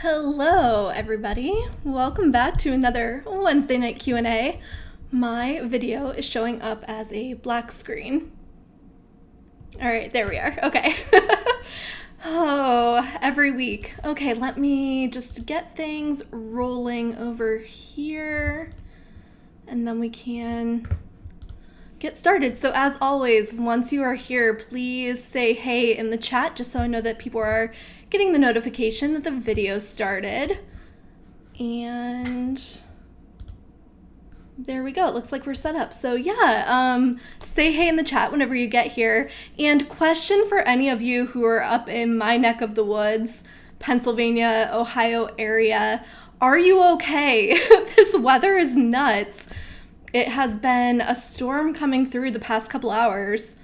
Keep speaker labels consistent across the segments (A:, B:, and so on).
A: Hello, everybody. Welcome back to another Wednesday night Q&A. My video is showing up as a black screen. All right, there we are. Okay. Oh, every week. Okay, let me just get things rolling over here, and then we can get started. So as always, once you are here, please say hey in the chat just so I know that people are getting the notification that the video started. And there we go. It looks like we're set up. So yeah, say hey in the chat whenever you get here. And question for any of you who are up in my neck of the woods, Pennsylvania, Ohio area, are you okay? This weather is nuts. It has been a storm coming through the past couple hours,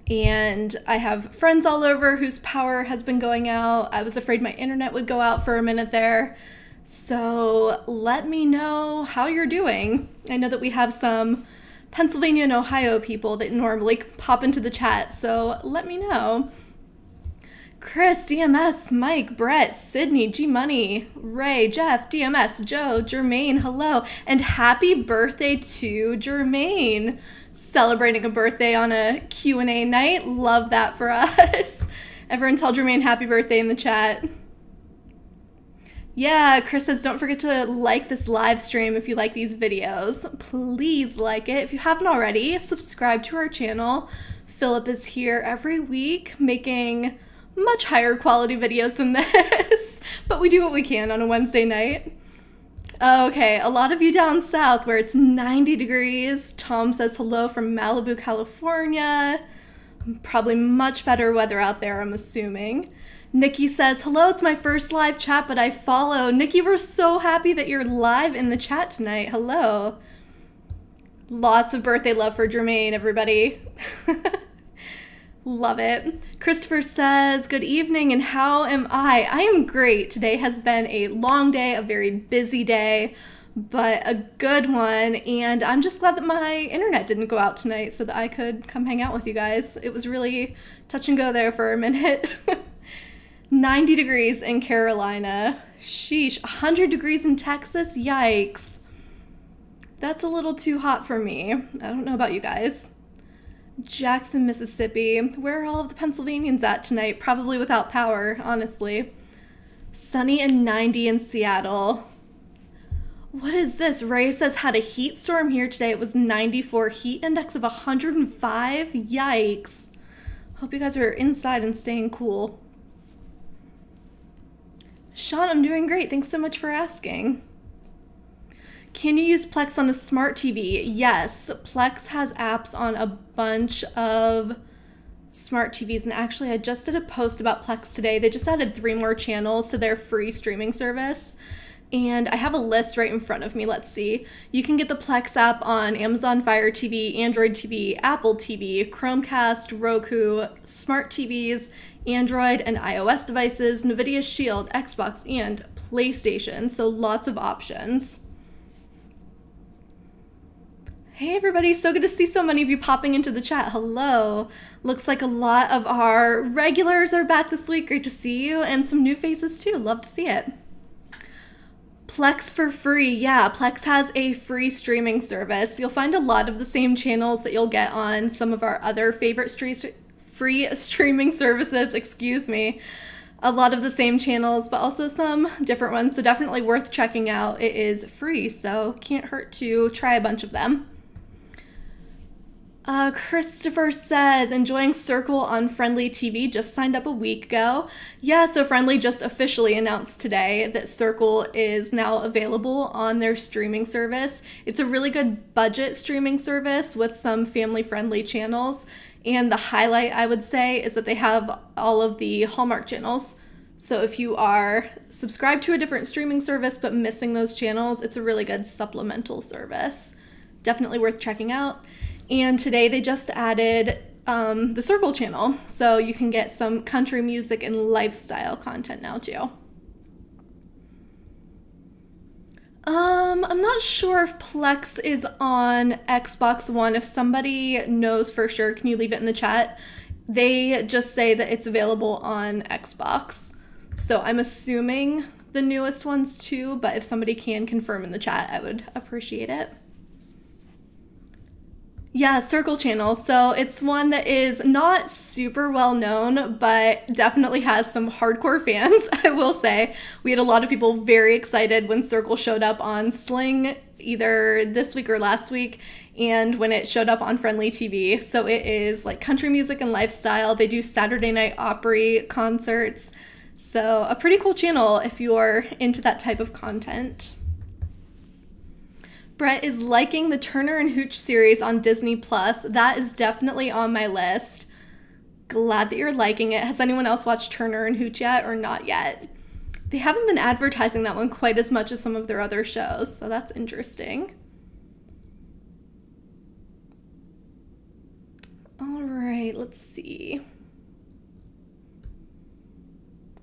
A: and I have friends all over whose power has been going out. I was afraid my internet would go out for a minute there. So let me know how you're doing. I know that we have some Pennsylvania and Ohio people that normally pop into the chat, so let me know. Chris, DMS, Mike, Brett, Sydney, G-Money, Ray, Jeff, DMS, Joe, Jermaine, hello. And happy birthday to Jermaine. Celebrating a birthday on a Q&A night. Love that for us. Everyone tell Jermaine happy birthday in the chat. Yeah, Chris says don't forget to like this live stream if you like these videos. Please like it. If you haven't already, subscribe to our channel. Philip is here every week making much higher quality videos than this, but we do what we can on a Wednesday night. Okay, a lot of you down south where it's 90 degrees. Tom says hello from Malibu, California. Probably much better weather out there, I'm assuming. Nikki says, hello, it's my first live chat, but I follow. Nikki, we're so happy that you're live in the chat tonight. Hello. Lots of birthday love for Jermaine, everybody. Love it. Christopher says, good evening, and how am I? I am great. Today has been a long day, a very busy day, but a good one, and I'm just glad that my internet didn't go out tonight so that I could come hang out with you guys. It was really touch and go there for a minute. 90 degrees in Carolina. Sheesh. 100 degrees in Texas? Yikes. That's a little too hot for me. I don't know about you guys. Jackson, Mississippi. Where are all of the Pennsylvanians at tonight? Probably without power, honestly. Sunny and 90 in Seattle. What is this? Ray says had a heat storm here today. It was 94, heat index of 105. Yikes. Hope you guys are inside and staying cool. Sean, I'm doing great. Thanks so much for asking. Can you use Plex on a smart TV? Yes, Plex has apps on a bunch of smart TVs, and actually I just did a post about Plex today. They just added 3 more channels to their free streaming service, and I have a list right in front of me. Let's see. You can get the Plex app on Amazon Fire TV, Android TV, Apple TV, Chromecast, Roku, smart TVs, Android and iOS devices, NVIDIA Shield, Xbox, and PlayStation, so lots of options. Hey everybody, so good to see so many of you popping into the chat. Hello. Looks like a lot of our regulars are back this week. Great to see you, and some new faces too. Love to see it. Plex for free. Yeah, Plex has a free streaming service. You'll find a lot of the same channels that you'll get on some of our other favorite free streaming services, excuse me. A lot of the same channels, but also some different ones, so definitely worth checking out. It is free, so can't hurt to try a bunch of them. Christopher says, enjoying Circle on Friendly TV, just signed up a week ago. Yeah, so Friendly just officially announced today that Circle is now available on their streaming service. It's a really good budget streaming service with some family-friendly channels, and the highlight, I would say, is that they have all of the Hallmark channels. So if you are subscribed to a different streaming service but missing those channels, it's a really good supplemental service. Definitely worth checking out. And today they just added the Circle channel, so you can get some country music and lifestyle content now too. I'm not sure if Plex is on Xbox One. If somebody knows for sure, can you leave it in the chat? They just say that it's available on Xbox. So I'm assuming the newest ones too, but if somebody can confirm in the chat, I would appreciate it. Yeah, Circle Channel. So it's one that is not super well known, but definitely has some hardcore fans, I will say. We had a lot of people very excited when Circle showed up on Sling either this week or last week, and when it showed up on Friendly TV. So it is like country music and lifestyle. They do Saturday night Opry concerts. So a pretty cool channel if you're into that type of content. Brett is liking the Turner and Hooch series on Disney Plus. That is definitely on my list. Glad that you're liking it. Has anyone else watched Turner and Hooch yet or not yet? They haven't been advertising that one quite as much as some of their other shows, so that's interesting. All right, let's see.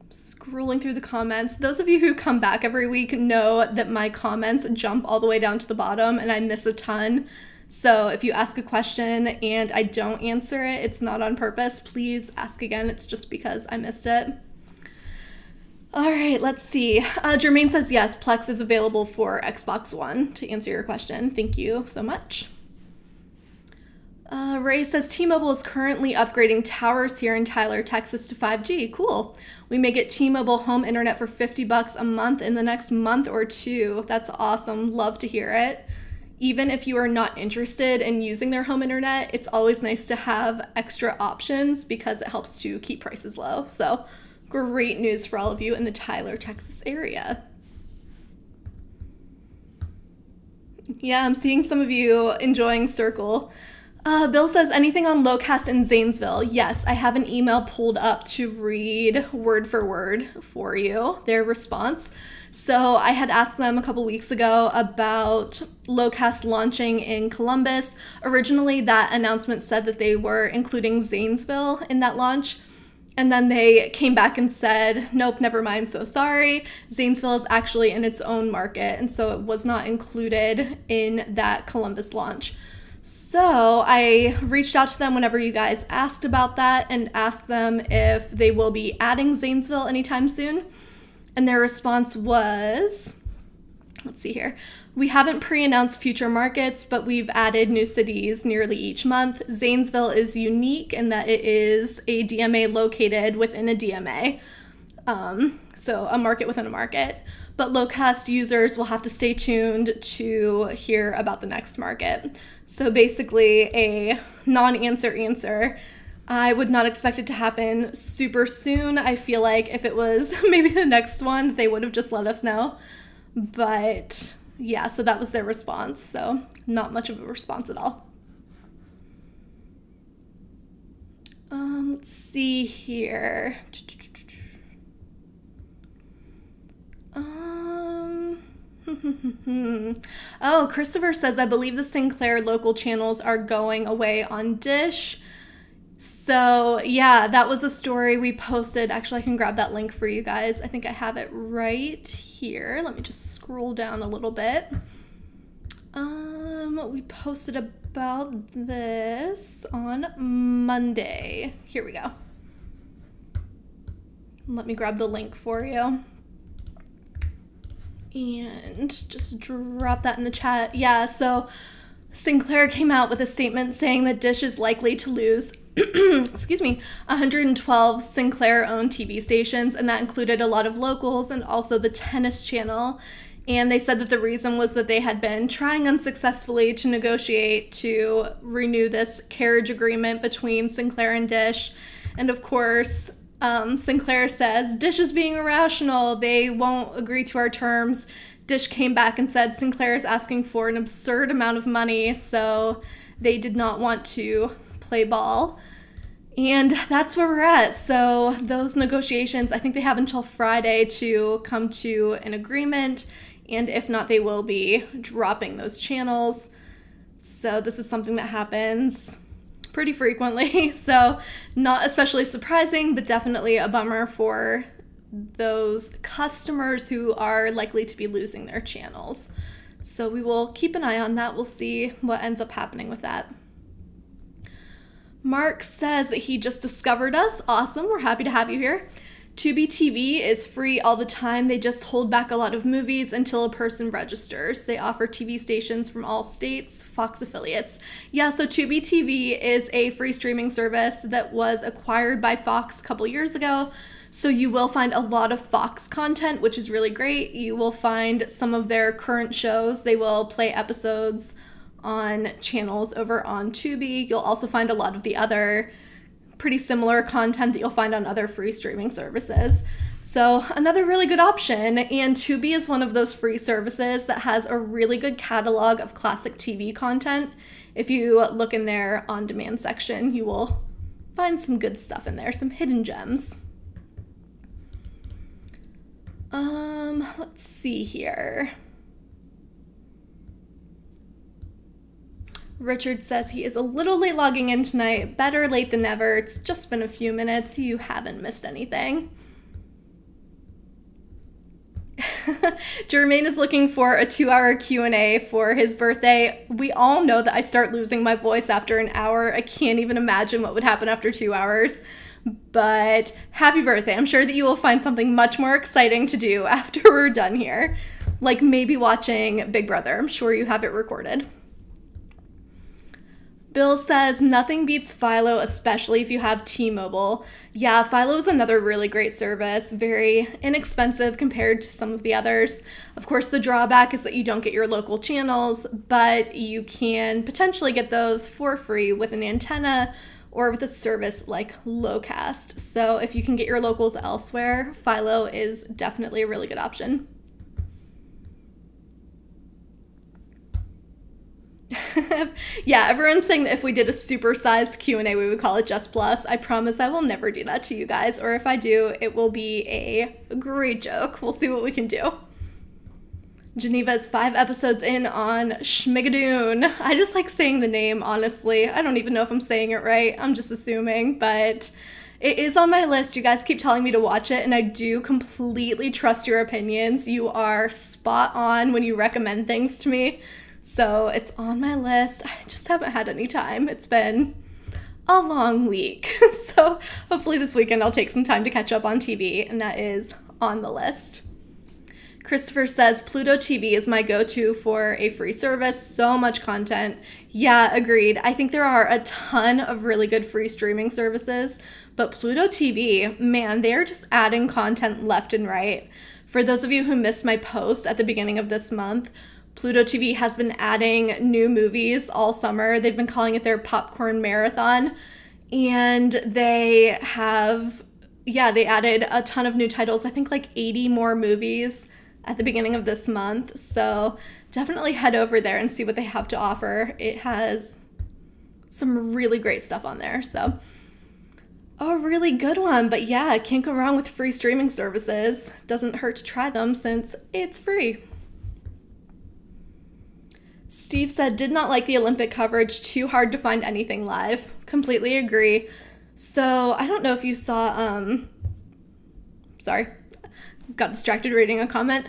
A: Scrolling through the comments. Those of you who come back every week know that my comments jump all the way down to the bottom and I miss a ton. So if you ask a question and I don't answer it, it's not on purpose. Please ask again. It's just because I missed it. All right, let's see. Jermaine says, yes, Plex is available for Xbox One, to answer your question. Thank you so much. Ray says, T-Mobile is currently upgrading towers here in Tyler, Texas to 5G. Cool. We may get T-Mobile home internet for $50 a month in the next month or two. That's awesome. Love to hear it. Even if you are not interested in using their home internet, it's always nice to have extra options because it helps to keep prices low. So great news for all of you in the Tyler, Texas area. Yeah, I'm seeing some of you enjoying Circle. Bill says, anything on Locast in Zanesville? Yes, I have an email pulled up to read word for word for you, their response. So I had asked them a couple weeks ago about Locast launching in Columbus. Originally, that announcement said that they were including Zanesville in that launch. And then they came back and said, nope, never mind, so sorry. Zanesville is actually in its own market, and so it was not included in that Columbus launch. So I reached out to them whenever you guys asked about that and asked them if they will be adding Zanesville anytime soon. And their response was, let's see here. We haven't pre-announced future markets, but we've added new cities nearly each month. Zanesville is unique in that it is a DMA located within a DMA. So a market within a market. But Locast users will have to stay tuned to hear about the next market. So basically a non-answer answer. I would not expect it to happen super soon. I feel like if it was maybe the next one, they would have just let us know. But yeah, so that was their response. So not much of a response at all. Let's see here. Oh, Christopher says, I believe the Sinclair local channels are going away on Dish. So yeah, that was a story we posted. Actually, I can grab that link for you guys. I think I have it right here. Let me just scroll down a little bit. We posted about this on Monday. Here we go. Let me grab the link for you. And just drop that in the chat. Yeah, so Sinclair came out with a statement saying that Dish is likely to lose, 112 Sinclair-owned TV stations, and that included a lot of locals and also the tennis channel. And they said that the reason was that they had been trying unsuccessfully to negotiate to renew this carriage agreement between Sinclair and Dish. And of course, Sinclair says, Dish is being irrational. They won't agree to our terms. Dish came back and said Sinclair is asking for an absurd amount of money, so they did not want to play ball. And that's where we're at. So those negotiations, I think they have until Friday to come to an agreement. And if not, they will be dropping those channels. So this is something that happens pretty frequently. So not especially surprising, but definitely a bummer for those customers who are likely to be losing their channels. So we will keep an eye on that. We'll see what ends up happening with that. Mark says that he just discovered us. Awesome. We're happy to have you here. Tubi TV is free all the time. They just hold back a lot of movies until a person registers. They offer TV stations from all states, Fox affiliates. Yeah, so Tubi TV is a free streaming service that was acquired by Fox a couple years ago. So you will find a lot of Fox content, which is really great. You will find some of their current shows. They will play episodes on channels over on Tubi. You'll also find a lot of the other pretty similar content that you'll find on other free streaming services. So another really good option. And Tubi is one of those free services that has a really good catalog of classic TV content. If you look in their on-demand section, you will find some good stuff in there, some hidden gems. Let's see here. Richard says he is a little late logging in tonight. Better late than never. It's just been a few minutes. You haven't missed anything. Jermaine is looking for a 2-hour Q&A for his birthday. We all know that I start losing my voice after an hour. I can't even imagine what would happen after 2 hours. But happy birthday. I'm sure that you will find something much more exciting to do after we're done here. Like maybe watching Big Brother. I'm sure you have it recorded. Bill says, nothing beats Philo, especially if you have T-Mobile. Yeah, Philo is another really great service, very inexpensive compared to some of the others. Of course, the drawback is that you don't get your local channels, but you can potentially get those for free with an antenna or with a service like Locast. So if you can get your locals elsewhere, Philo is definitely a really good option. Yeah, everyone's saying that if we did a supersized Q&A, we would call it Just Plus. I promise I will never do that to you guys, or if I do, it will be a great joke. We'll see what we can do. Geneva's 5 episodes in on Schmigadoon. I just like saying the name, honestly. I don't even know if I'm saying it right. I'm just assuming, but it is on my list. You guys keep telling me to watch it, and I do completely trust your opinions. You are spot on when you recommend things to me. So it's on my list. I just haven't had any time. It's been a long week. So hopefully this weekend I'll take some time to catch up on TV, and that is on the list. Christopher says, Pluto TV is my go-to for a free service. So much content. Yeah, agreed. I think there are a ton of really good free streaming services, but Pluto TV, man, they are just adding content left and right. For those of you who missed my post at the beginning of this month, Pluto TV has been adding new movies all summer. They've been calling it their popcorn marathon. And they have, they added a ton of new titles. I think like 80 more movies at the beginning of this month. So definitely head over there and see what they have to offer. It has some really great stuff on there. So a really good one. But yeah, can't go wrong with free streaming services. Doesn't hurt to try them since it's free. Steve said, did not like the Olympic coverage, too hard to find anything live. Completely agree. So I don't know if you saw, sorry, got distracted reading a comment.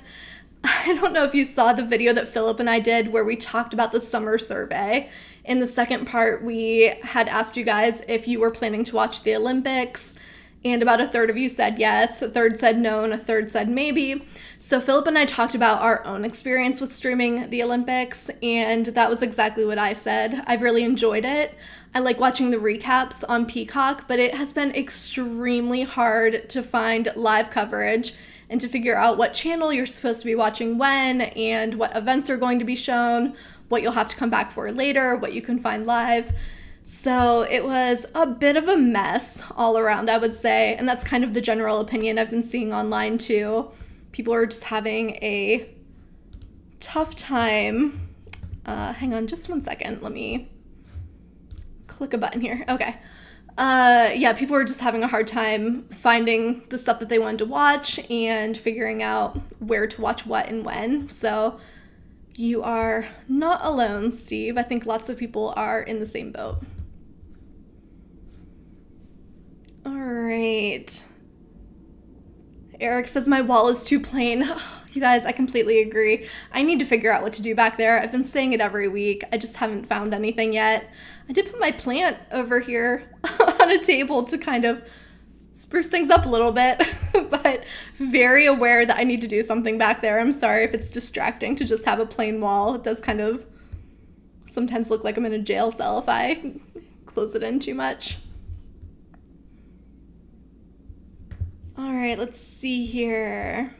A: I don't know if you saw the video that Philip and I did where we talked about the summer survey. In the second part, we had asked you guys if you were planning to watch the Olympics, and about a third of you said yes, a third said no, and a third said maybe. So Philip and I talked about our own experience with streaming the Olympics, and that was exactly what I said. I've really enjoyed it. I like watching the recaps on Peacock, but it has been extremely hard to find live coverage and to figure out what channel you're supposed to be watching when, and what events are going to be shown, what you'll have to come back for later, what you can find live. So it was a bit of a mess all around, I would say. And that's kind of the general opinion I've been seeing online too. People are just having a tough time. Hang on just one second. Let me click a button here. Okay. People are just having a hard time finding the stuff that they wanted to watch and figuring out where to watch what and when. So you are not alone, Steve. I think lots of people are in the same boat. All right. Eric says, my wall is too plain. You guys, I completely agree. I need to figure out what to do back there. I've been saying it every week. I just haven't found anything yet. I did put my plant over here on a table to kind of spruce things up a little bit, but very aware that I need to do something back there. I'm sorry if it's distracting to just have a plain wall. It does kind of sometimes look like I'm in a jail cell if I close it in too much. All right, let's see here.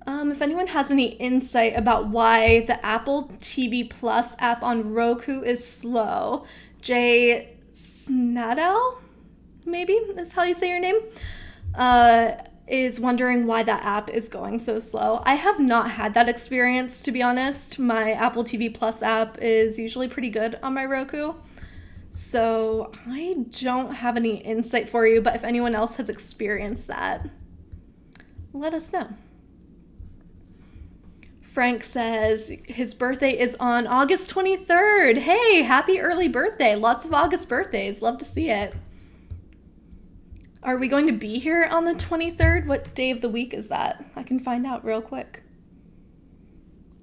A: If anyone has any insight about why the Apple TV Plus app on Roku is slow, Jay Snadell, maybe is how you say your name, is wondering why that app is going so slow. I have not had that experience, to be honest. My Apple TV Plus app is usually pretty good on my Roku, so I don't have any insight for you, but if anyone else has experienced that, let us know. Frank says his birthday is on August 23rd. Hey, happy early birthday. Lots of August birthdays. Love to see it. Are we going to be here on the 23rd? What day of the week is that? I can find out real quick.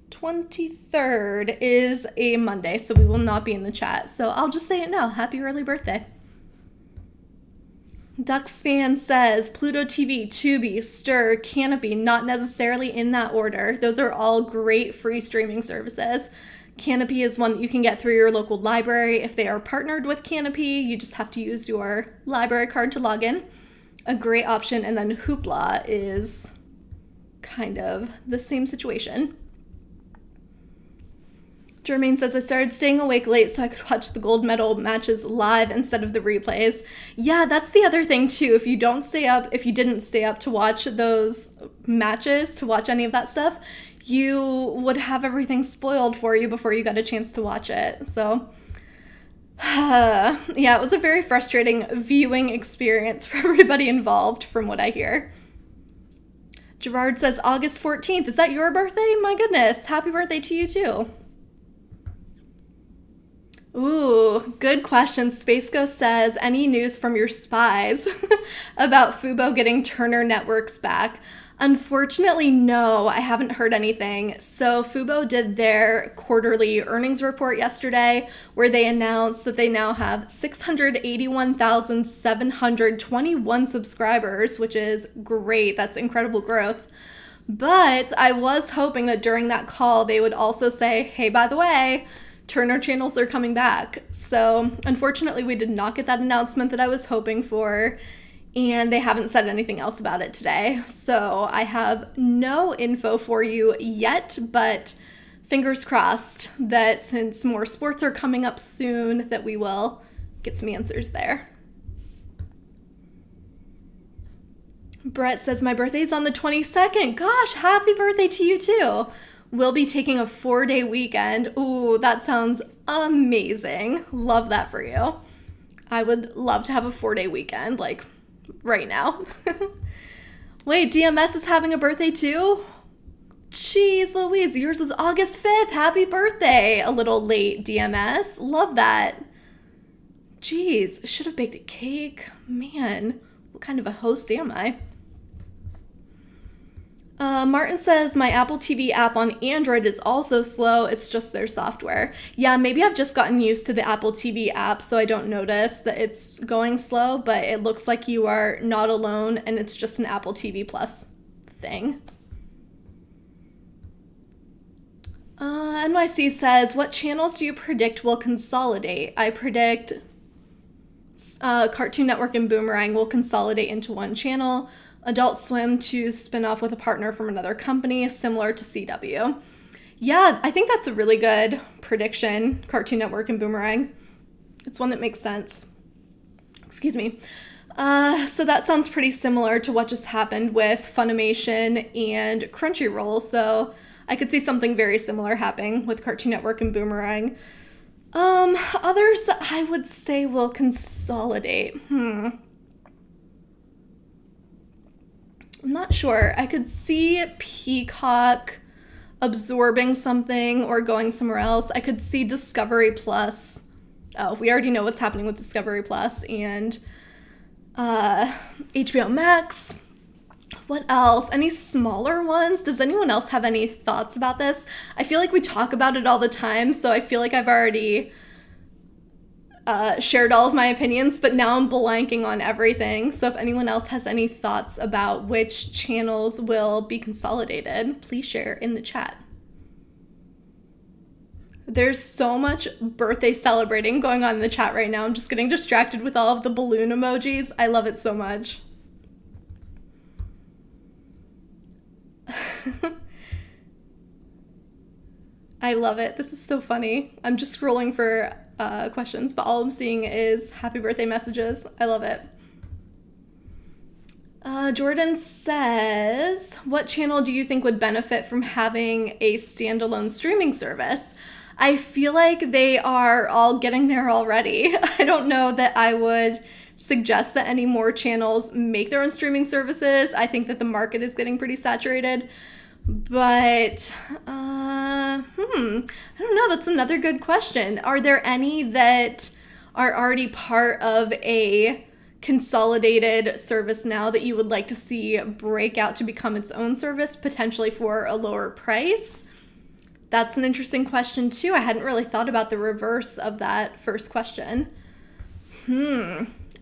A: 23rd is a Monday, so we will not be in the chat. So I'll just say it now. Happy early birthday. Ducks fan says Pluto TV, Tubi, Stir, Canopy, not necessarily in that order. Those are all great free streaming services. Canopy is one that you can get through your local library. If they are partnered with Canopy, you just have to use your library card to log in. A great option. And then Hoopla is kind of the same situation. Jermaine says, I started staying awake late so I could watch the gold medal matches live instead of the replays. Yeah, that's the other thing too. If you didn't stay up to watch those matches, to watch any of that stuff, you would have everything spoiled for you before you got a chance to watch it. So, yeah, it was a very frustrating viewing experience for everybody involved from what I hear. Gerard says, August 14th. Is that your birthday? My goodness. Happy birthday to you too. Ooh, good question. Space Ghost says, any news from your spies about Fubo getting Turner Networks back? Unfortunately, no, I haven't heard anything. So Fubo did their quarterly earnings report yesterday, where they announced that they now have 681,721 subscribers, which is great. That's incredible growth. But I was hoping that during that call, they would also say, hey, by the way, Turner channels are coming back. So unfortunately, we did not get that announcement that I was hoping for, and they haven't said anything else about it today. So I have no info for you yet, but fingers crossed that since more sports are coming up soon, that we will get some answers there. Brett says, my birthday's on the 22nd. Gosh, happy birthday to you too. We'll be taking a 4-day weekend. Ooh, that sounds amazing. Love that for you. I would love to have a 4-day weekend, like right now. Wait, DMS is having a birthday too? Jeez Louise, yours was August 5th. Happy birthday. A little late, DMS. Love that. Jeez, should have baked a cake. Man, what kind of a host am I? Martin says, my Apple TV app on Android is also slow. It's just their software. Yeah, maybe I've just gotten used to the Apple TV app, so I don't notice that it's going slow, but it looks like you are not alone, and it's just an Apple TV Plus thing. NYC says, what channels do you predict will consolidate? I predict Cartoon Network and Boomerang will consolidate into one channel. Adult Swim to spin off with a partner from another company, similar to CW. Yeah, I think that's a really good prediction, Cartoon Network and Boomerang. It's one that makes sense. Excuse me. So that sounds pretty similar to what just happened with Funimation and Crunchyroll, so I could see something very similar happening with Cartoon Network and Boomerang. Others that I would say will consolidate. I'm not sure. I could see Peacock absorbing something or going somewhere else. I could see Discovery Plus. Oh, we already know what's happening with Discovery Plus and HBO Max. What else? Any smaller ones? Does anyone else have any thoughts about this? I feel like we talk about it all the time, so I feel like I've already shared all of my opinions, but now I'm blanking on everything. So if anyone else has any thoughts about which channels will be consolidated, please share in the chat. There's so much birthday celebrating going on in the chat right now. I'm just getting distracted with all of the balloon emojis. I love it so much. I love it. This is so funny. I'm just scrolling for questions, but all I'm seeing is happy birthday messages. I love it. Jordan says, what channel do you think would benefit from having a standalone streaming service? I feel like they are all getting there already. I don't know that I would suggest that any more channels make their own streaming services. I think that the market is getting pretty saturated. But, I don't know. That's another good question. Are there any that are already part of a consolidated service now that you would like to see break out to become its own service, potentially for a lower price? That's an interesting question too. I hadn't really thought about the reverse of that first question.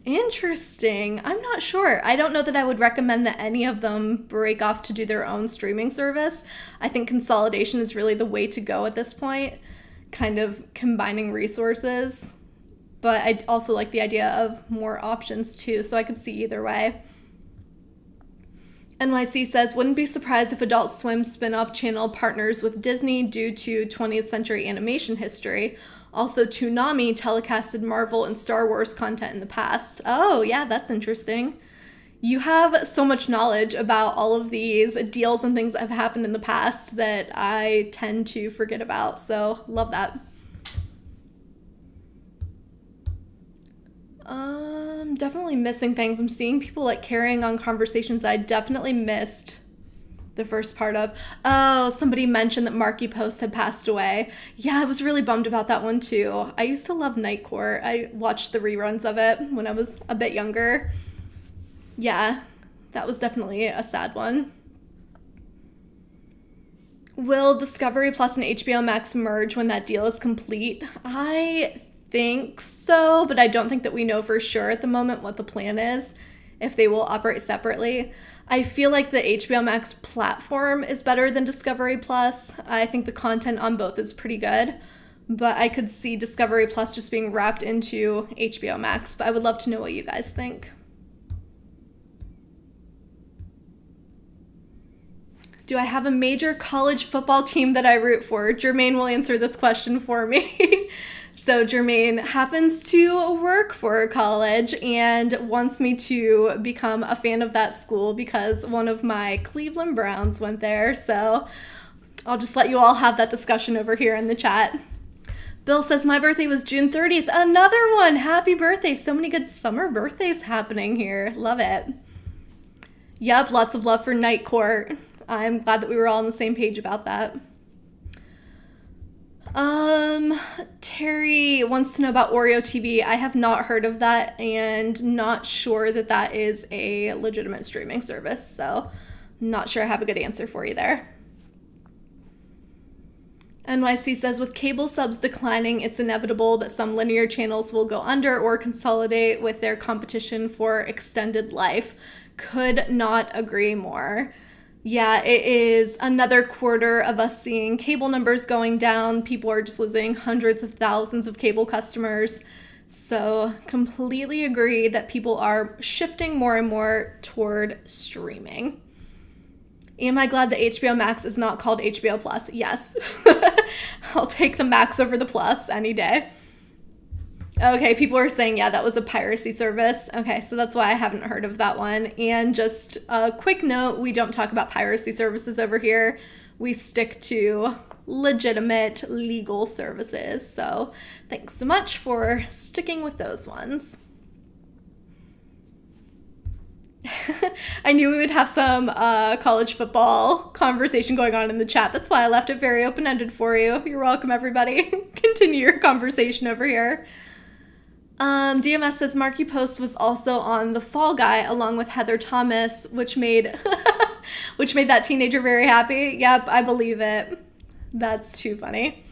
A: Interesting. I'm not sure. I don't know that I would recommend that any of them break off to do their own streaming service. I think consolidation is really the way to go at this point, kind of combining resources. But I also like the idea of more options too, so I could see either way. NYC says, wouldn't be surprised if Adult Swim's spin-off channel partners with Disney due to 20th century animation history. Also, Toonami telecasted Marvel and Star Wars content in the past. Oh, yeah, that's interesting. You have so much knowledge about all of these deals and things that have happened in the past that I tend to forget about, so love that. Definitely missing things. I'm seeing people like carrying on conversations that I definitely missed the first part of. Oh, somebody mentioned that Marky Post had passed away. Yeah, I was really bummed about that one too. I used to love Night Court. I watched the reruns of it when I was a bit younger. Yeah, that was definitely a sad one. Will Discovery Plus and HBO Max merge when that deal is complete? I think so, but I don't think that we know for sure at the moment what the plan is, if they will operate separately. I feel like the HBO Max platform is better than Discovery Plus. I think the content on both is pretty good, but I could see Discovery Plus just being wrapped into HBO Max, but I would love to know what you guys think. Do I have a major college football team that I root for? Jermaine will answer this question for me. So Jermaine happens to work for a college and wants me to become a fan of that school because one of my Cleveland Browns went there. So I'll just let you all have that discussion over here in the chat. Bill says, my birthday was June 30th. Another one. Happy birthday. So many good summer birthdays happening here. Love it. Yep, lots of love for Night Court. I'm glad that we were all on the same page about that. Terry wants to know about Oreo TV. I have not heard of that and not sure that that is a legitimate streaming service, so not sure I have a good answer for you there. NYC says, with cable subs declining, it's inevitable that some linear channels will go under or consolidate with their competition for extended life. Could not agree more. Yeah, it is another quarter of us seeing cable numbers going down. People are just losing hundreds of thousands of cable customers. So completely agree that people are shifting more and more toward streaming. Am I glad that HBO Max is not called HBO Plus? Yes. I'll take the Max over the Plus any day. Okay, people are saying, yeah, that was a piracy service. Okay, so that's why I haven't heard of that one. And just a quick note, we don't talk about piracy services over here. We stick to legitimate legal services. So thanks so much for sticking with those ones. I knew we would have some college football conversation going on in the chat. That's why I left it very open-ended for you. You're welcome, everybody. Continue your conversation over here. DMS says Marky Post was also on The Fall Guy along with Heather Thomas, which made that teenager very happy. Yep, I believe it. That's too funny.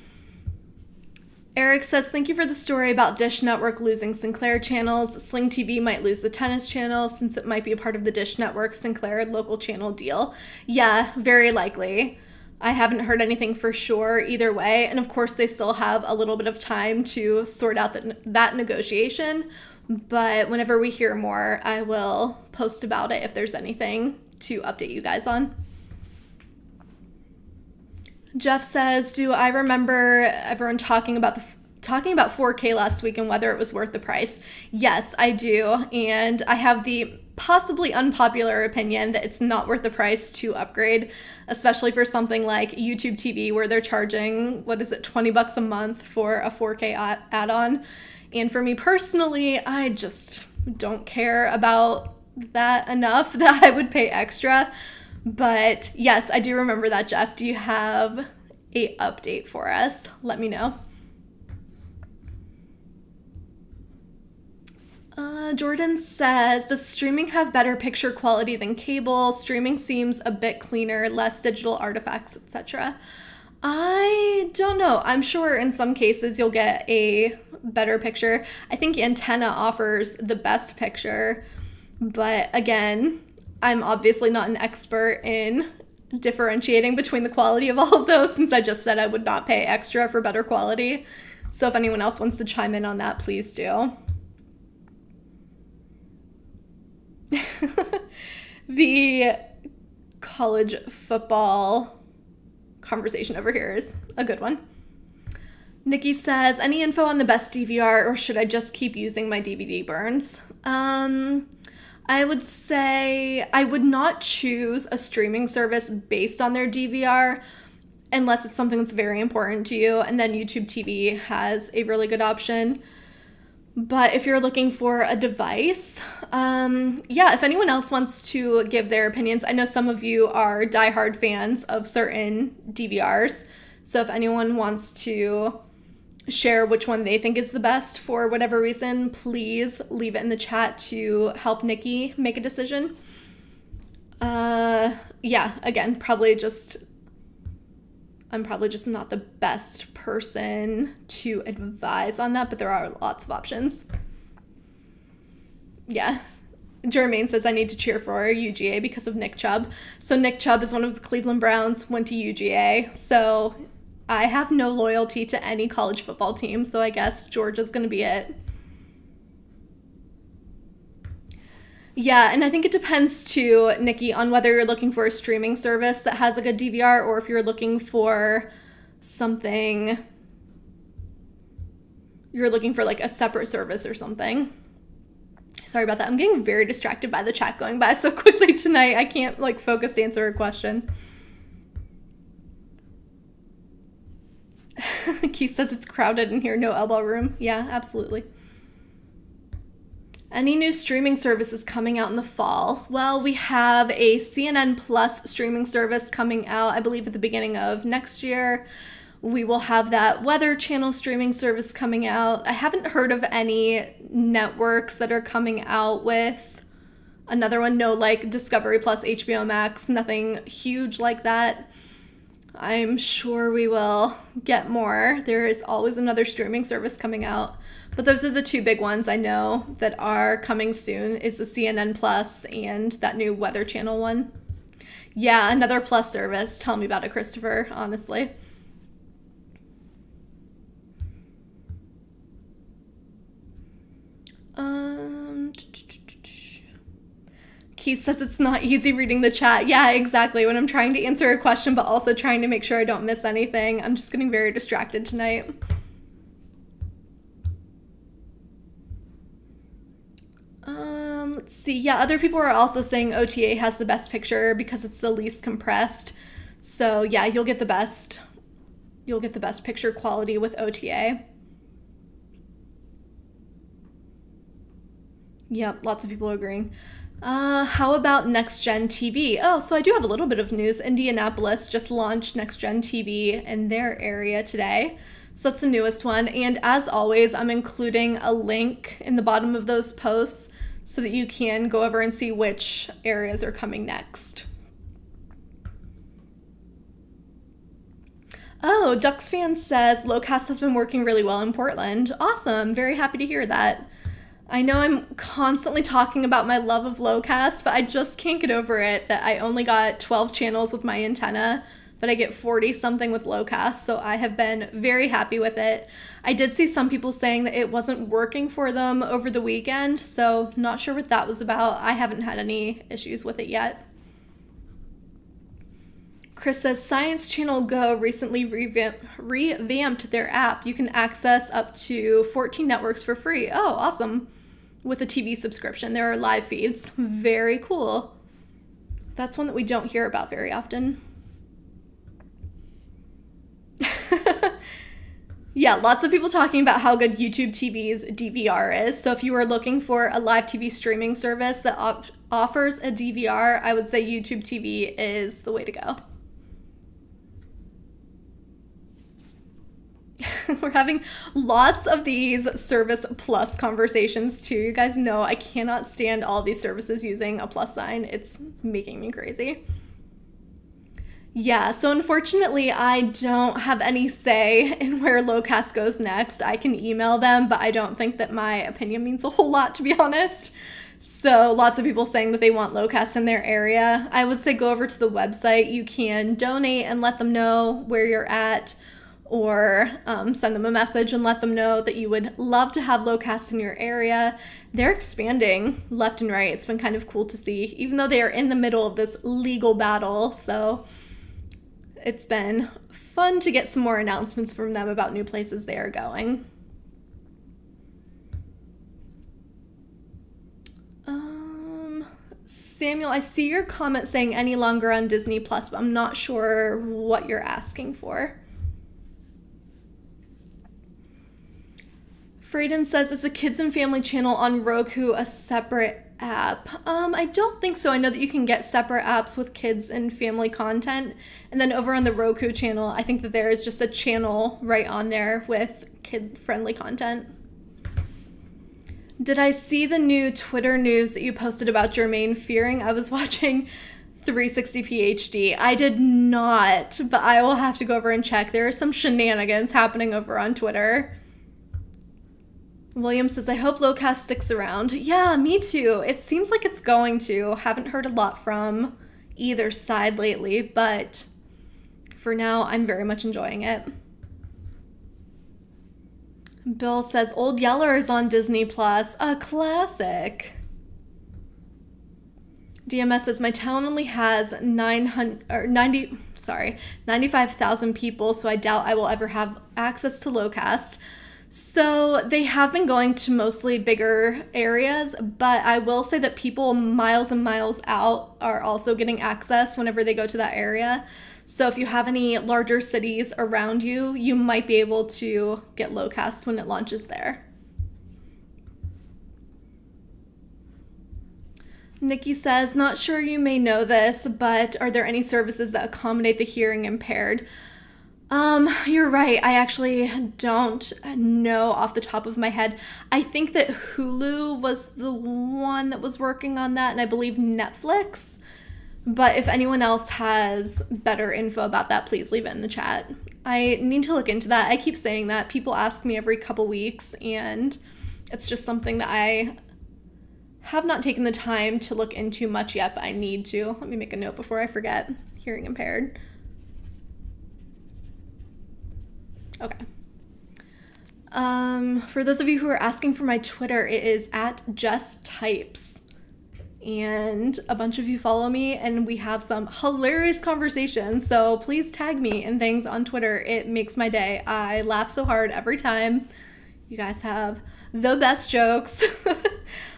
A: Eric says, thank you for the story about Dish Network losing Sinclair channels. Sling TV might lose the tennis channel since it might be a part of the Dish Network Sinclair local channel deal. Yeah, very likely. I haven't heard anything for sure either way. And of course, they still have a little bit of time to sort out that negotiation. But whenever we hear more, I will post about it if there's anything to update you guys on. Jeff says, do I remember everyone talking about 4K last week and whether it was worth the price? Yes, I do. And I have the possibly unpopular opinion that it's not worth the price to upgrade, especially for something like YouTube TV where they're charging, $20 a month for a 4K add-on. And for me personally, I just don't care about that enough that I would pay extra. But yes, I do remember that, Jeff. Do you have a update for us? Let me know. Jordan says, does streaming have better picture quality than cable? Streaming seems a bit cleaner, less digital artifacts, etc. I don't know. I'm sure in some cases you'll get a better picture. I think Antenna offers the best picture, but again, I'm obviously not an expert in differentiating between the quality of all of those since I just said I would not pay extra for better quality. So if anyone else wants to chime in on that, please do. The college football conversation over here is a good one. Nikki says, any info on the best DVR or should I just keep using my DVD burns? I would say I would not choose a streaming service based on their DVR unless it's something that's very important to you, and then YouTube TV has a really good option. But if you're looking for a device, if anyone else wants to give their opinions, I know some of you are diehard fans of certain DVRs, so if anyone wants to share which one they think is the best for whatever reason, please leave it in the chat to help Nikki make a decision. Again, I'm probably just not the best person to advise on that, but there are lots of options. Yeah. Jermaine says, I need to cheer for UGA because of Nick Chubb. So Nick Chubb is one of the Cleveland Browns, went to UGA, so I have no loyalty to any college football team, so I guess Georgia's going to be it. Yeah, and I think it depends too, Nikki, on whether you're looking for a streaming service that has a good DVR or if you're looking for like a separate service or something. Sorry about that. I'm getting very distracted by the chat going by so quickly tonight. I can't focus to answer a question. Keith says it's crowded in here, no elbow room. Yeah, absolutely. Any new streaming services coming out in the fall? Well, we have a CNN Plus streaming service coming out, I believe, at the beginning of next year. We will have that Weather Channel streaming service coming out. I haven't heard of any networks that are coming out with another one. No, Discovery Plus, HBO Max, nothing huge like that. I'm sure we will get more. There is always another streaming service coming out. But those are the two big ones I know that are coming soon, is the CNN Plus and that new Weather Channel one. Yeah, another Plus service. Tell me about it, Christopher, honestly. Keith says it's not easy reading the chat. Yeah, exactly. When I'm trying to answer a question, but also trying to make sure I don't miss anything, I'm just getting very distracted tonight. Let's see. Yeah, other people are also saying OTA has the best picture because it's the least compressed. So yeah, you'll get the best picture quality with OTA. Yep, lots of people agreeing. How about Next Gen TV? Oh, so I do have a little bit of news. Indianapolis just launched Next Gen TV in their area today. So that's the newest one. And as always, I'm including a link in the bottom of those posts so that you can go over and see which areas are coming next. Oh, Ducks fan says Locast has been working really well in Portland. Awesome. Very happy to hear that. I know I'm constantly talking about my love of Locast, but I just can't get over it that I only got 12 channels with my antenna, but I get 40 something with Locast, so I have been very happy with it. I did see some people saying that it wasn't working for them over the weekend, so not sure what that was about. I haven't had any issues with it yet. Chris says, Science Channel Go recently revamped their app. You can access up to 14 networks for free. Oh, awesome. With a TV subscription. There are live feeds. Very cool. That's one that we don't hear about very often. Yeah, lots of people talking about how good YouTube TV's DVR is. So if you are looking for a live TV streaming service that offers a DVR, I would say YouTube TV is the way to go. We're having lots of these service plus conversations too. You guys know I cannot stand all these services using a plus sign. It's making me crazy. Yeah, so unfortunately, I don't have any say in where Locast goes next. I can email them, but I don't think that my opinion means a whole lot, to be honest. So lots of people saying that they want Locast in their area. I would say go over to the website. You can donate and let them know where you're at, or send them a message and let them know that you would love to have Locast in your area. They're expanding left and right. It's been kind of cool to see, even though they are in the middle of this legal battle. So it's been fun to get some more announcements from them about new places they are going. Samuel, I see your comment saying any longer on Disney Plus, but I'm not sure what you're asking for. Frayden says, is the Kids and Family channel on Roku a separate app? I don't think so. I know that you can get separate apps with kids and family content. And then over on the Roku channel, I think that there is just a channel right on there with kid-friendly content. Did I see the new Twitter news that you posted about Jermaine Fearing? I was watching 360p HD. I did not, but I will have to go over and check. There are some shenanigans happening over on Twitter. William says, I hope Locast sticks around. Yeah, me too. It seems like it's going to. Haven't heard a lot from either side lately, but for now, I'm very much enjoying it. Bill says, Old Yeller is on Disney Plus. A classic. DMS says, my town only has 95,000 people, so I doubt I will ever have access to Locast. So they have been going to mostly bigger areas, but I will say that people miles and miles out are also getting access whenever they go to that area. So if you have any larger cities around you, you might be able to get Locast when it launches there. Nikki says, not sure you may know this, but are there any services that accommodate the hearing impaired? You're right. I actually don't know off the top of my head. I think that Hulu was the one that was working on that, and I believe Netflix. But if anyone else has better info about that, please leave it in the chat. I need to look into that. I keep saying that. People ask me every couple weeks, and it's just something that I have not taken the time to look into much yet, but I need to. Let me make a note before I forget. Hearing impaired. Okay. For those of you who are asking for my Twitter, it is @JustTypes. And a bunch of you follow me, and we have some hilarious conversations. So please tag me in things on Twitter. It makes my day. I laugh so hard every time. You guys have the best jokes.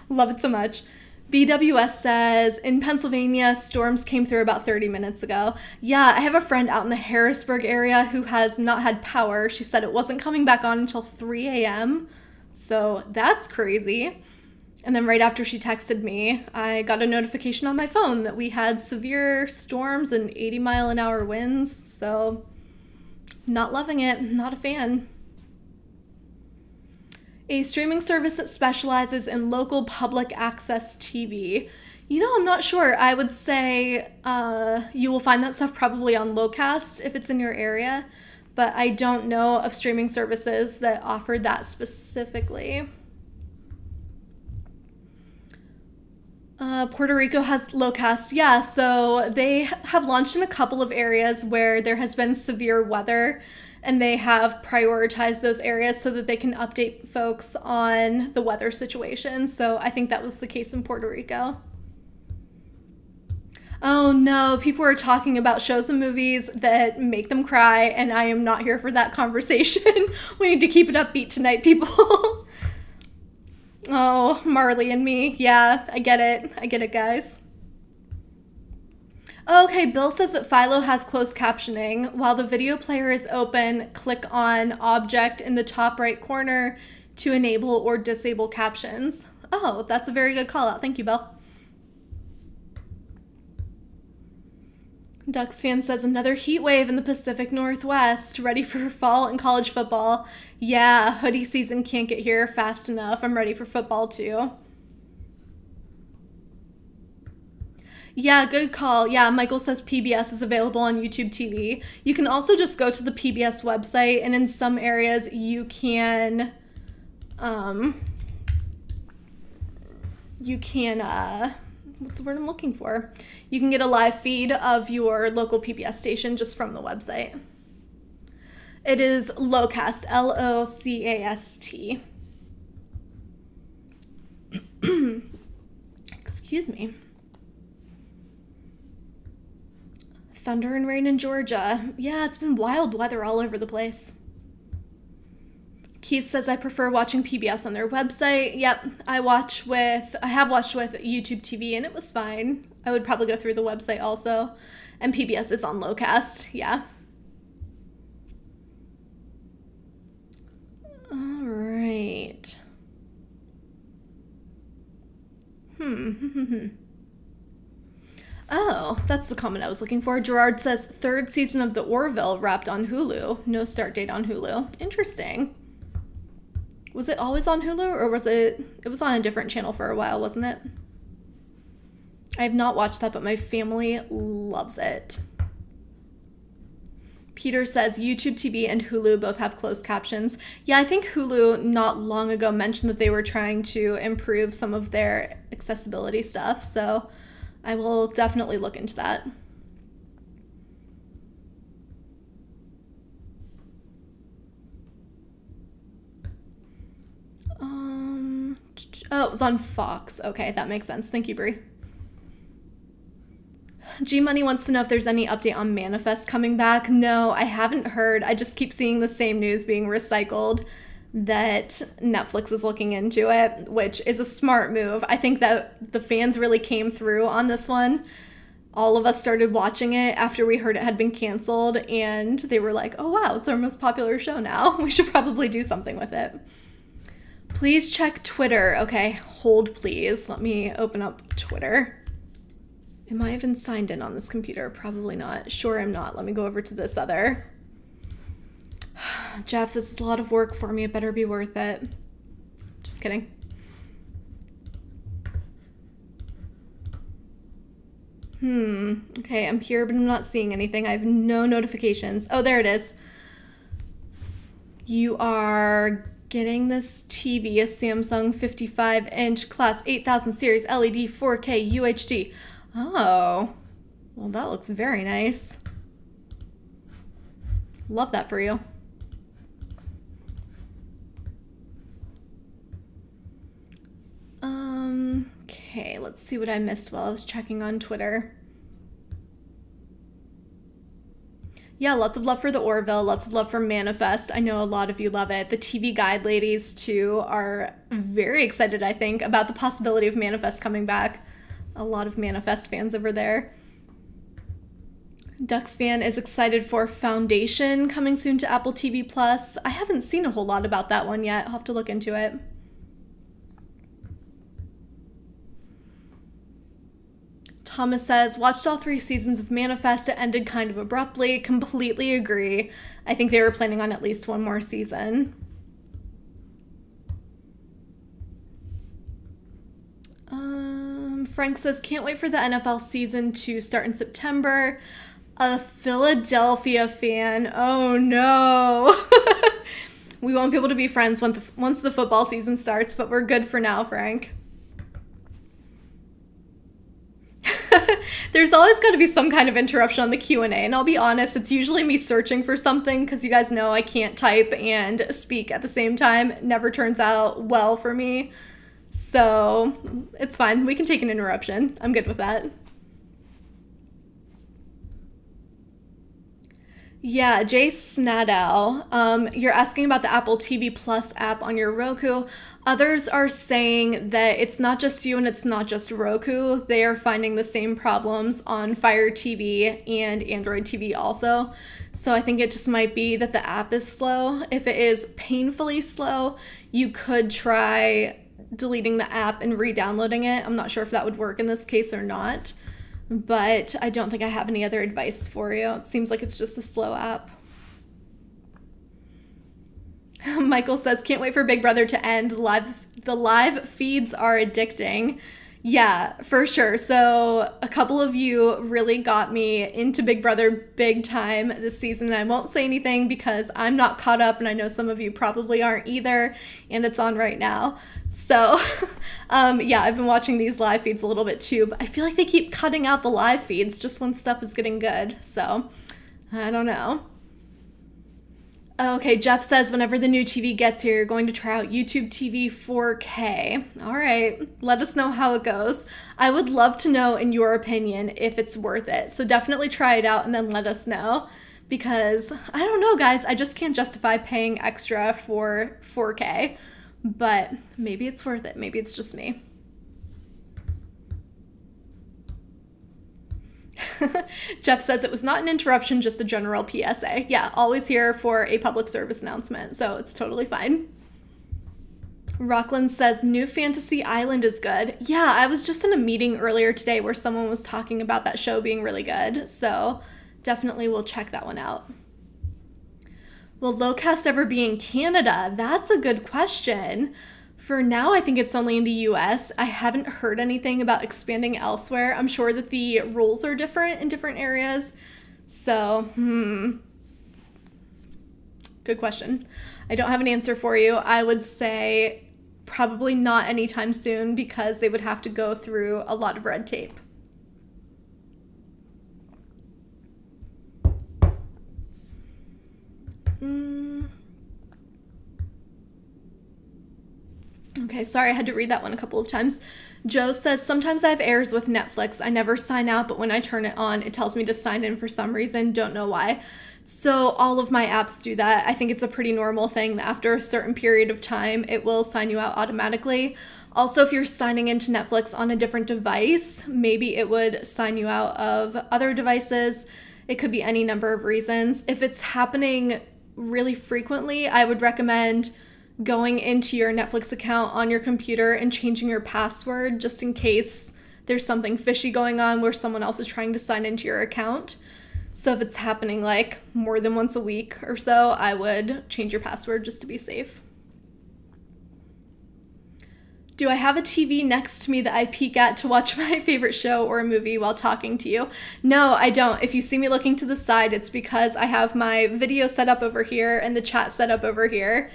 A: Love it so much. BWS says, in Pennsylvania, storms came through about 30 minutes ago. Yeah, I have a friend out in the Harrisburg area who has not had power. She said it wasn't coming back on until 3 a.m. So that's crazy. And then right after she texted me, I got a notification on my phone that we had severe storms and 80-mile-an-hour winds. So not loving it. Not a fan. A streaming service that specializes in local public access TV. You know, I'm not sure. I would say you will find that stuff probably on Locast if it's in your area. but I don't know of streaming services that offer that specifically. Puerto Rico has Lowcast. Yeah, so they have launched in a couple of areas where there has been severe weather, and they have prioritized those areas so that they can update folks on the weather situation. So I think that was the case in Puerto Rico. Oh no, people are talking about shows and movies that make them cry, and I am not here for that conversation. We need to keep it upbeat tonight, people. Oh, Marley and me. Yeah, I get it. I get it, guys. Okay, Bill says that Philo has closed captioning. While the video player is open, click on Object in the top right corner to enable or disable captions. Oh, that's a very good call out. Thank you, Bill. Ducks fan says another heat wave in the Pacific Northwest. Ready for fall and college football. Yeah, hoodie season can't get here fast enough. I'm ready for football too. Yeah, good call. Yeah, Michael says PBS is available on YouTube TV. You can also just go to the PBS website, and in some areas you can what's the word I'm looking for? You can get a live feed of your local PBS station just from the website. It is Lowcast, Locast. Excuse me. Thunder and rain in Georgia. Yeah, it's been wild weather all over the place. Keith says, I prefer watching PBS on their website. Yep, I have watched with YouTube TV, and it was fine. I would probably go through the website also. And PBS is on Lowcast, yeah. All right. Oh, that's the comment I was looking for. Gerard says, third season of The Orville wrapped on Hulu. No start date on Hulu. Interesting. Was it always on Hulu, or was it was on a different channel for a while, wasn't it? I have not watched that, but my family loves it. Peter says YouTube TV and Hulu both have closed captions. Yeah, I think Hulu not long ago mentioned that they were trying to improve some of their accessibility stuff, so I will definitely look into that. Oh, it was on Fox. Okay, that makes sense. Thank you, Brie. G Money wants to know if there's any update on Manifest coming back. No, I haven't heard. I just keep seeing the same news being recycled that Netflix is looking into it, which is a smart move. I think that the fans really came through on this one. All of us started watching it after we heard it had been canceled, and they were like, oh wow, it's our most popular show now. We should probably do something with it. Please check Twitter. Okay, hold please. Let me open up Twitter. Am I even signed in on this computer? Probably not. Sure I'm not. Let me go over to this other. Jeff, this is a lot of work for me. It better be worth it. Just kidding. Okay, I'm here, but I'm not seeing anything. I have no notifications. Oh, there it is. You are getting this TV, a Samsung 55-inch class 8000 series LED 4K UHD. Oh, well, that looks very nice. Love that for you. Okay, let's see what I missed while I was checking on Twitter. Yeah, lots of love for The Orville, lots of love for Manifest. I know a lot of you love it. The TV Guide ladies, too, are very excited, I think, about the possibility of Manifest coming back. A lot of Manifest fans over there. Ducks fan is excited for Foundation coming soon to Apple TV+. I haven't seen a whole lot about that one yet. I'll have to look into it. Thomas says, watched all 3 seasons of Manifest. It ended kind of abruptly. Completely agree. I think they were planning on at least one more season. Frank says, can't wait for the NFL season to start in September. A Philadelphia fan. Oh no. We won't be able to be friends once the football season starts, but we're good for now, Frank. There's always got to be some kind of interruption on the Q&A, and I'll be honest, it's usually me searching for something because you guys know I can't type and speak at the same time. It never turns out well for me. So it's fine. We can take an interruption. I'm good with that. Yeah, Jay Snadow, you're asking about the Apple TV Plus app on your Roku. Others are saying that it's not just you and it's not just Roku. They are finding the same problems on Fire TV and Android TV also. So I think it just might be that the app is slow. If it is painfully slow, you could try deleting the app and re-downloading it. I'm not sure if that would work in this case or not. But I don't think I have any other advice for you. It seems like it's just a slow app. Michael says, can't wait for Big Brother to end. The live feeds are addicting. Yeah, for sure. So a couple of you really got me into Big Brother big time this season. I won't say anything because I'm not caught up, and I know some of you probably aren't either, and it's on right now. So yeah, I've been watching these live feeds a little bit too, but I feel like they keep cutting out the live feeds just when stuff is getting good. So I don't know. Okay, Jeff says, whenever the new TV gets here, you're going to try out YouTube TV 4K. All right, let us know how it goes. I would love to know, in your opinion, if it's worth it. So definitely try it out and then let us know. Because, I don't know, guys, I just can't justify paying extra for 4K. But maybe it's worth it. Maybe it's just me. Jeff says it was not an interruption, just a general PSA. Yeah, always here for a public service announcement, so it's totally fine. Rockland says, New Fantasy Island is good. Yeah, I was just in a meeting earlier today where someone was talking about that show being really good, so definitely we'll check that one out. Will Lowcast ever be in Canada? That's a good question. For now, I think it's only in the US. I haven't heard anything about expanding elsewhere. I'm sure that the rules are different in different areas. So, good question. I don't have an answer for you. I would say probably not anytime soon because they would have to go through a lot of red tape. Okay, sorry, I had to read that one a couple of times. Joe says, sometimes I have errors with Netflix. I never sign out, but when I turn it on, it tells me to sign in for some reason. Don't know why. So all of my apps do that. I think it's a pretty normal thing that after a certain period of time, it will sign you out automatically. Also, if you're signing into Netflix on a different device, maybe it would sign you out of other devices. It could be any number of reasons. If it's happening really frequently, I would recommend going into your Netflix account on your computer and changing your password just in case there's something fishy going on where someone else is trying to sign into your account. So if it's happening like more than once a week or so, I would change your password just to be safe. Do I have a TV next to me that I peek at to watch my favorite show or movie while talking to you? No, I don't. If you see me looking to the side, it's because I have my video set up over here and the chat set up over here.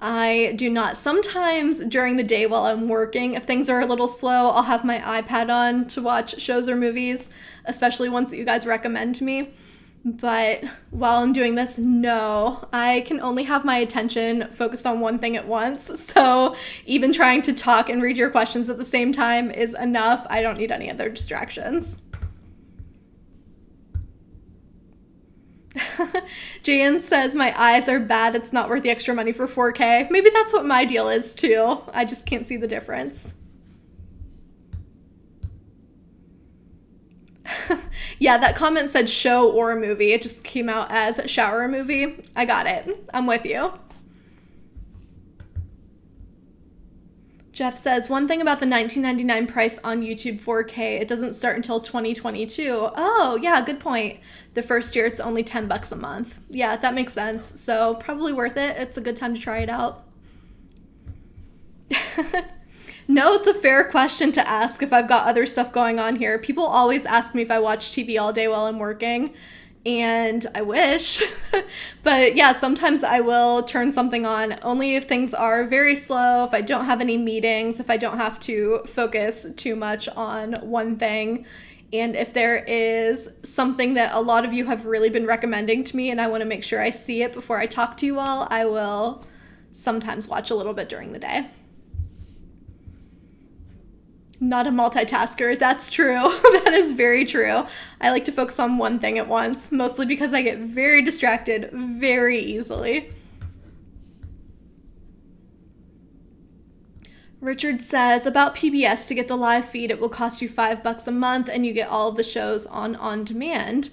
A: I do not. Sometimes during the day while I'm working, if things are a little slow, I'll have my iPad on to watch shows or movies, especially ones that you guys recommend to me. But while I'm doing this, no, I can only have my attention focused on one thing at once. So even trying to talk and read your questions at the same time is enough. I don't need any other distractions. Jan says, my eyes are bad. It's not worth the extra money for 4K. Maybe that's what my deal is too. I just can't see the difference. Yeah, that comment said show or movie. It just came out as shower movie. I got it. I'm with you. Jeff says, one thing about the $19.99 price on YouTube 4K, it doesn't start until 2022. Oh, yeah, good point. The first year, it's only $10 a month. Yeah, that makes sense. So probably worth it. It's a good time to try it out. No, it's a fair question to ask if I've got other stuff going on here. People always ask me if I watch TV all day while I'm working, and I wish. But yeah, sometimes I will turn something on only if things are very slow, if I don't have any meetings, if I don't have to focus too much on one thing. And if there is something that a lot of you have really been recommending to me and I want to make sure I see it before I talk to you all, I will sometimes watch a little bit during the day. Not a multitasker. That's true. That is very true. I like to focus on one thing at once, mostly because I get very distracted very easily. Richard says, about PBS, to get the live feed, it will cost you $5 a month and you get all of the shows on demand.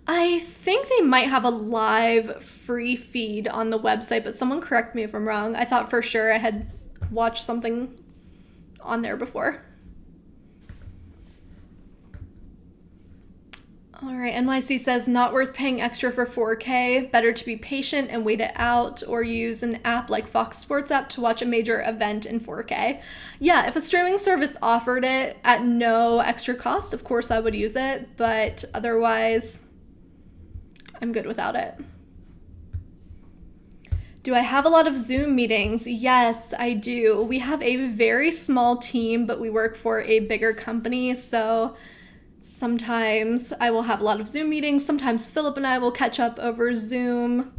A: I think they might have a live free feed on the website, but someone correct me if I'm wrong. I thought for sure I had watched something on there before. All right, NYC says, not worth paying extra for 4K. Better to be patient and wait it out, or use an app like Fox Sports app to watch a major event in 4K. Yeah, if a streaming service offered it at no extra cost, of course I would use it, but otherwise, I'm good without it. Do I have a lot of Zoom meetings? Yes, I do. We have a very small team, but we work for a bigger company, so sometimes I will have a lot of Zoom meetings. Sometimes Philip and I will catch up over Zoom,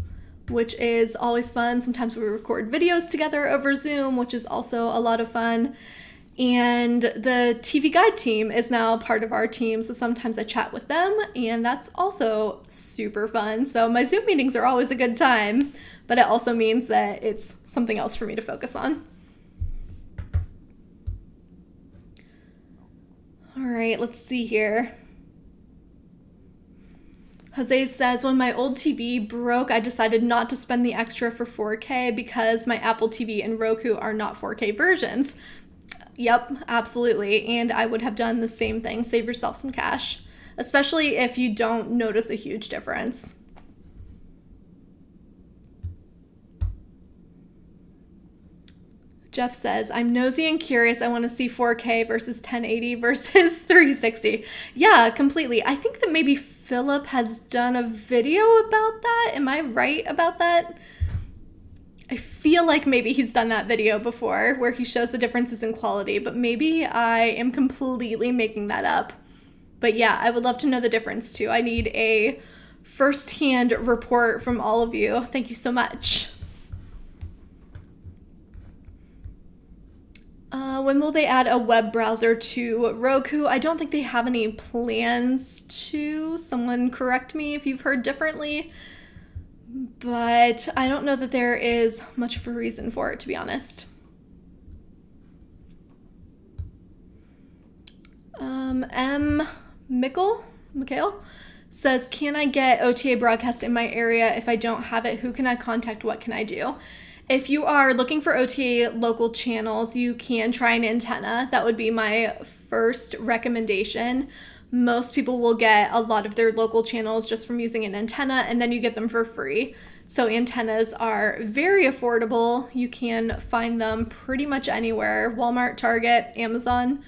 A: which is always fun. Sometimes we record videos together over Zoom, which is also a lot of fun. And the TV Guide team is now part of our team, so sometimes I chat with them, and that's also super fun. So my Zoom meetings are always a good time, but it also means that it's something else for me to focus on. All right, let's see here. Jose says, when my old TV broke, I decided not to spend the extra for 4K because my Apple TV and Roku are not 4K versions. Yep, absolutely. And I would have done the same thing. Save yourself some cash, especially if you don't notice a huge difference. Jeff says, I'm nosy and curious. I want to see 4K versus 1080 versus 360. Yeah, completely. I think that maybe Philip has done a video about that. Am I right about that? I feel like maybe he's done that video before where he shows the differences in quality, but maybe I am completely making that up. But yeah, I would love to know the difference too. I need a first-hand report from all of you. Thank you so much. When will they add a web browser to Roku? I don't think they have any plans to. Someone correct me if you've heard differently. But I don't know that there is much of a reason for it, to be honest. Mikhail says, can I get OTA broadcast in my area? If I don't have it, who can I contact? What can I do? If you are looking for OTA local channels, you can try an antenna. That would be my first recommendation. Most people will get a lot of their local channels just from using an antenna, and then you get them for free. So antennas are very affordable. You can find them pretty much anywhere, Walmart, Target, Amazon,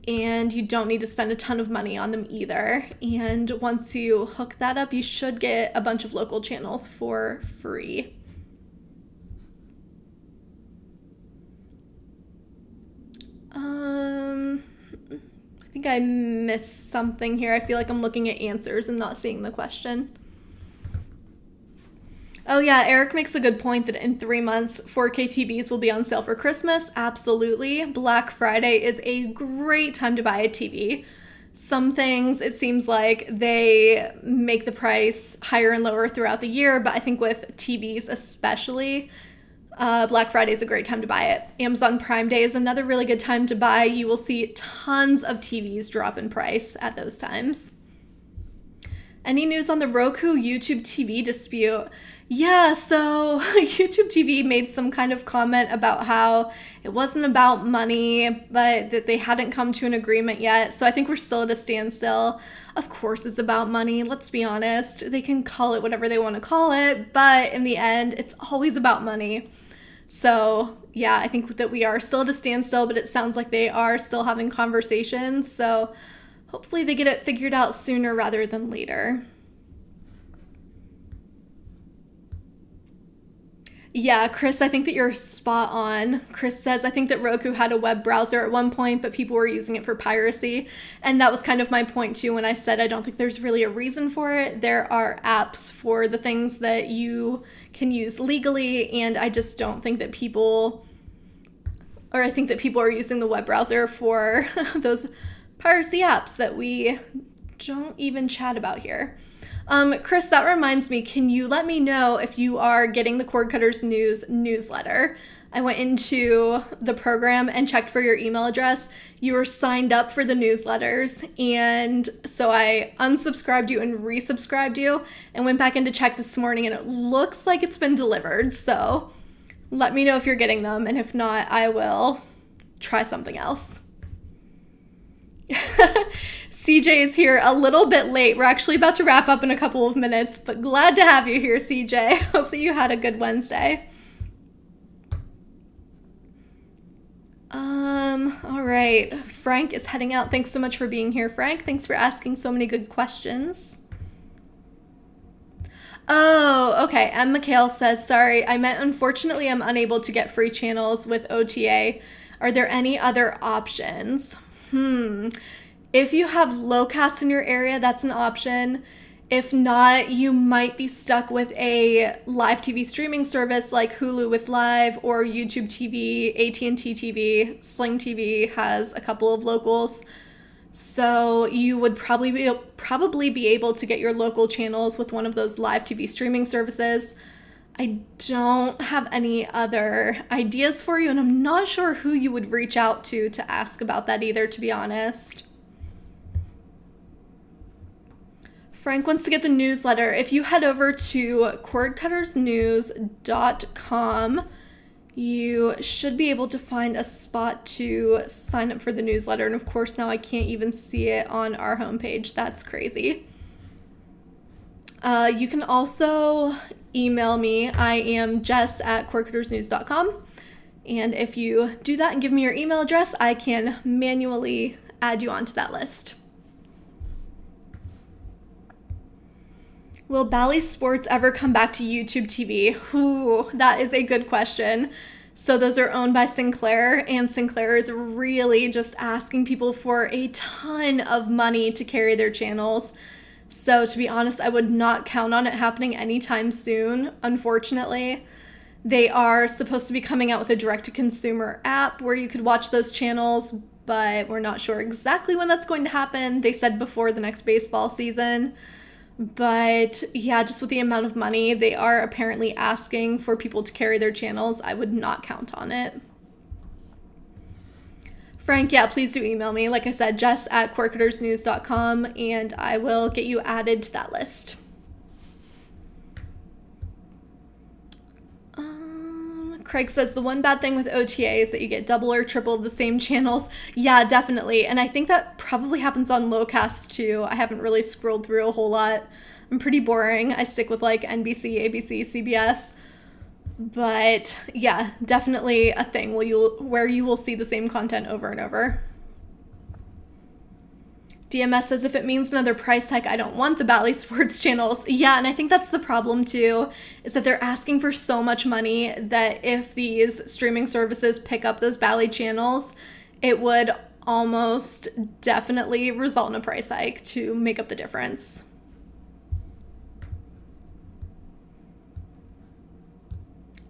A: and you don't need to spend a ton of money on them either. And once you hook that up, you should get a bunch of local channels for free. I think I missed something here. I feel like I'm looking at answers and not seeing the question. Oh yeah, Eric makes a good point that in 3 months, 4K TVs will be on sale for Christmas. Absolutely. Black Friday is a great time to buy a TV. Some things, it seems like they make the price higher and lower throughout the year, but I think with TVs especially, Black Friday is a great time to buy it. Amazon Prime Day is another really good time to buy. You will see tons of TVs drop in price at those times. Any news on the Roku YouTube TV dispute? Yeah, so YouTube TV made some kind of comment about how it wasn't about money, but that they hadn't come to an agreement yet. So I think we're still at a standstill. Of course it's about money, let's be honest. They can call it whatever they want to call it, but in the end, it's always about money. So yeah, I think that we are still at a standstill, but it sounds like they are still having conversations. So hopefully they get it figured out sooner rather than later. Yeah, Chris, I think that you're spot on. Chris says, I think that Roku had a web browser at one point, but people were using it for piracy. And that was kind of my point too when I said I don't think there's really a reason for it. There are apps for the things that you can use legally, and I just don't think that I think that people are using the web browser for those piracy apps that we don't even chat about here. Chris, that reminds me, can you let me know if you are getting the Cord Cutters News newsletter? I went into the program and checked for your email address. You were signed up for the newsletters, and so I unsubscribed you and resubscribed you and went back in to check this morning, and it looks like it's been delivered. So let me know if you're getting them, and if not, I will try something else. CJ is here a little bit late. We're actually about to wrap up in a couple of minutes, but glad to have you here, CJ. Hope that you had a good Wednesday. All right. Frank is heading out. Thanks so much for being here, Frank. Thanks for asking so many good questions. Oh, okay. M. McHale says, sorry, I meant unfortunately I'm unable to get free channels with OTA. Are there any other options? If you have Lowcast in your area, that's an option. If not, you might be stuck with a live TV streaming service like Hulu with Live or YouTube TV, AT&T TV, Sling TV has a couple of locals. So you would probably be able to get your local channels with one of those live TV streaming services. I don't have any other ideas for you, and I'm not sure who you would reach out to ask about that either, to be honest. Frank wants to get the newsletter. If you head over to cordcuttersnews.com, you should be able to find a spot to sign up for the newsletter. And of course, now I can't even see it on our homepage. That's crazy. You can also email me. I am jess@cordcuttersnews.com. And if you do that and give me your email address, I can manually add you onto that list. Will Bali Sports ever come back to YouTube TV? Ooh, that is a good question. So those are owned by Sinclair, and Sinclair is really just asking people for a ton of money to carry their channels. So to be honest, I would not count on it happening anytime soon, unfortunately. They are supposed to be coming out with a direct-to-consumer app where you could watch those channels, but we're not sure exactly when that's going to happen. They said before the next baseball season. But yeah, just with the amount of money they are apparently asking for people to carry their channels, I would not count on it. Frank, yeah, please do email me. Like I said, jess@cordcuttersnews.com, and I will get you added to that list. Craig says, the one bad thing with OTA is that you get double or triple of the same channels. Yeah, definitely. And I think that probably happens on Lowcast too. I haven't really scrolled through a whole lot. I'm pretty boring. I stick with like NBC, ABC, CBS. But yeah, definitely a thing where you will see the same content over and over. DMS says, if it means another price hike, I don't want the Bali Sports channels. Yeah, and I think that's the problem too, is that they're asking for so much money that if these streaming services pick up those Bali channels, it would almost definitely result in a price hike to make up the difference.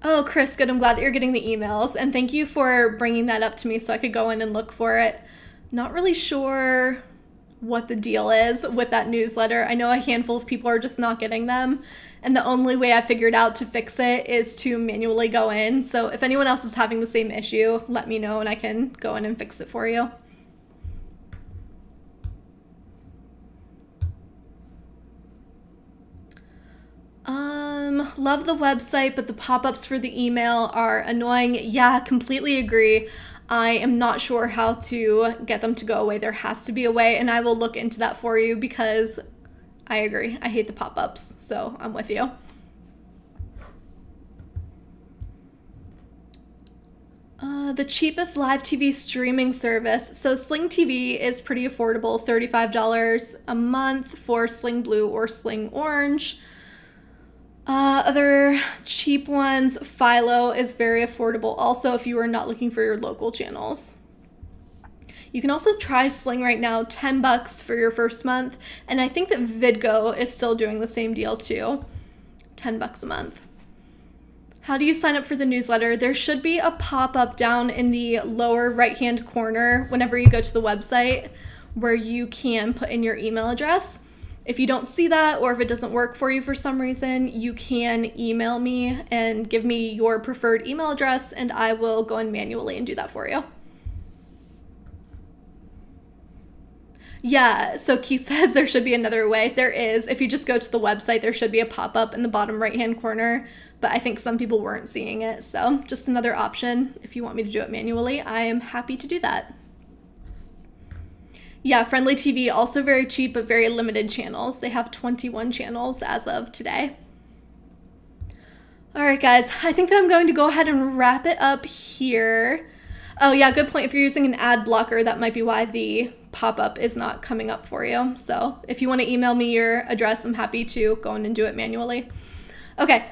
A: Oh, Chris, good. I'm glad that you're getting the emails. And thank you for bringing that up to me so I could go in and look for it. Not really sure what the deal is with that newsletter. I know a handful of people are just not getting them, and the only way I figured out to fix it is to manually go in. So if anyone else is having the same issue, let me know and I can go in and fix it for you. Love the website, but the pop-ups for the email are annoying. Yeah, completely agree. I am not sure how to get them to go away. There has to be a way, and I will look into that for you because I agree. I hate the pop-ups, so I'm with you. The cheapest live TV streaming service. So Sling TV is pretty affordable, $35 a month for Sling Blue or Sling Orange. Other cheap ones, Philo is very affordable also if you are not looking for your local channels. You can also try Sling right now, $10 for your first month, and I think that VidGo is still doing the same deal too, $10 a month. How do you sign up for the newsletter? There should be a pop-up down in the lower right-hand corner whenever you go to the website where you can put in your email address. If you don't see that, or if it doesn't work for you for some reason, you can email me and give me your preferred email address, and I will go in manually and do that for you. Yeah, so Keith says there should be another way. There is. If you just go to the website, there should be a pop-up in the bottom right-hand corner, but I think some people weren't seeing it. So just another option. If you want me to do it manually, I am happy to do that. Yeah, Friendly TV, also very cheap, but very limited channels. They have 21 channels as of today. All right, guys, I think that I'm going to go ahead and wrap it up here. Oh yeah, good point. If you're using an ad blocker, that might be why the pop-up is not coming up for you. So if you want to email me your address, I'm happy to go in and do it manually. Okay.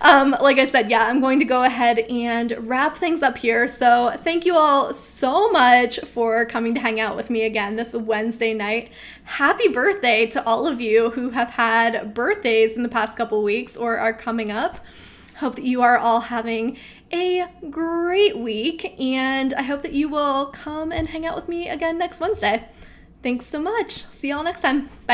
A: Like I said, yeah, I'm going to go ahead and wrap things up here. So thank you all so much for coming to hang out with me again this Wednesday night. Happy birthday to all of you who have had birthdays in the past couple weeks or are coming up. Hope that you are all having a great week, and I hope that you will come and hang out with me again next Wednesday. Thanks so much. See y'all next time. Bye.